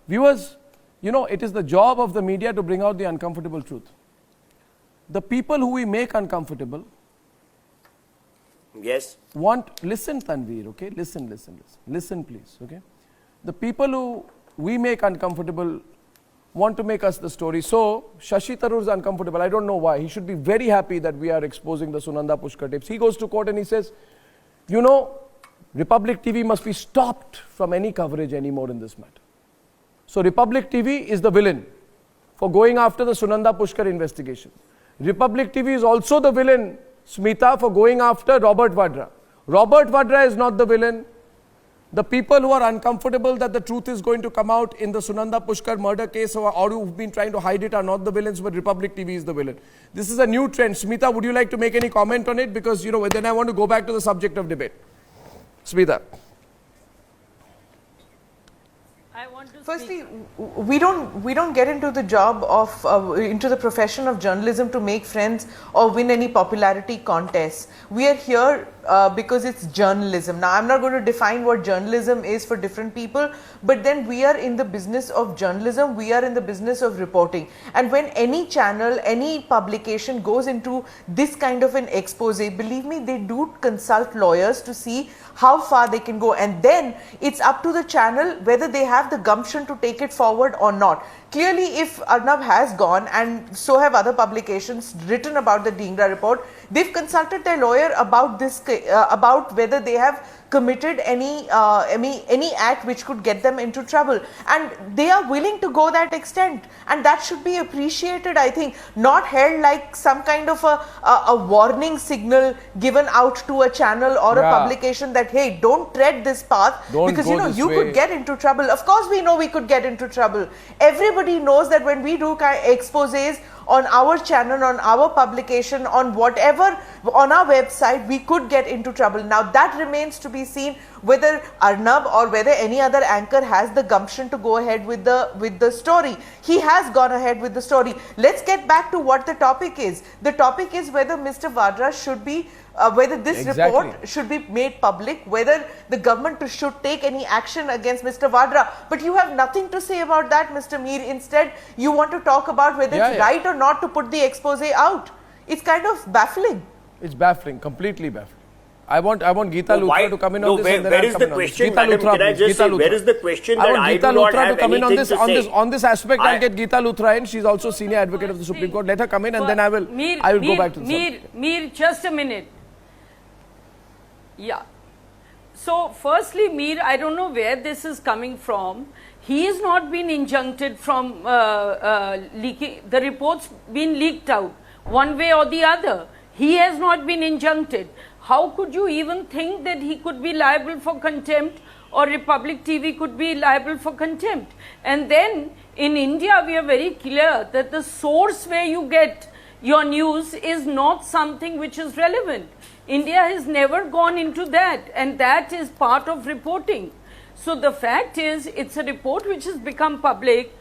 Viewers, you know, it is the job of the media to bring out the uncomfortable truth. The people who we make uncomfortable listen, Tanveer, okay? Listen, please, okay? The people who we make uncomfortable want to make us the story. So, Shashi Tharoor is uncomfortable. I don't know why. He should be very happy that we are exposing the Sunanda Pushkar tapes. He goes to court and he says, you know, Republic TV must be stopped from any coverage anymore in this matter. So, Republic TV is the villain for going after the Sunanda Pushkar investigation. Republic TV is also the villain, Smita, for going after Robert Vadra. Robert Vadra is not the villain. The people who are uncomfortable that the truth is going to come out in the Sunanda Pushkar murder case or who've been trying to hide it are not the villains, but Republic TV is the villain. This is a new trend. Smita, would you like to make any comment on it? Because, you know, then I want to go back to the subject of debate. Smita. Firstly, we don't get into the job of into the profession of journalism to make friends or win any popularity contests. We are here because it's journalism. Now, I'm not going to define what journalism is for different people, but then we are in the business of journalism. We are in the business of reporting. And when any channel, any publication goes into this kind of an expose, believe me, they do consult lawyers to see how far they can go, and then it's up to the channel whether they have the gumption to take it forward or not. Clearly, if Arnab has gone, and so have other publications written about the Dhingra report, they've consulted their lawyer about this, about whether they have committed any act which could get them into trouble, and they are willing to go that extent, and that should be appreciated, I think, not held like some kind of a warning signal given out to a channel or a publication that, hey, don't tread this path, because you know you could get into trouble. Of course we know we could get into trouble. Everybody knows that when we do exposés on our channel, on our publication, on whatever, on our website, we could get into trouble. Now that remains to be seen whether Arnab or whether any other anchor has the gumption to go ahead with the story. He has gone ahead with the story. Let's get back to what the topic is. The topic is whether Mr. Vadra should be whether this report should be made public, whether the government should take any action against Mr. Vadra. But you have nothing to say about that, Mr. Mir. Instead, you want to talk about whether it's right or not to put the expose out. It's kind of baffling. It's baffling, completely baffling. I want Geeta Luthra to come in on this. Where is the question, madam? Can I just say, where is the question that I do not have anything to say? On this aspect, I'll get Geeta Luthra in. She's also senior advocate of the Supreme Court. Let her come in, and then I will go back to the subject. Mir, just a minute. Yeah. So, firstly, Mir, I don't know where this is coming from. He has not been injuncted from leaking. The report's been leaked out one way or the other. He has not been injuncted. How could you even think that he could be liable for contempt or Republic TV could be liable for contempt? And then in India, we are very clear that the source where you get your news is not something which is relevant. India has never gone into that, and that is part of reporting. So the fact is, it's a report which has become public.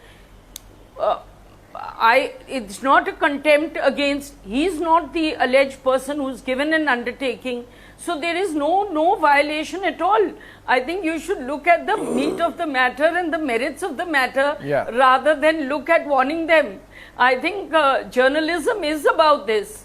It's not a contempt against, he's not the alleged person who's given an undertaking. So there is no violation at all. I think you should look at the meat of the matter and the merits of the matter rather than look at warning them. I think journalism is about this.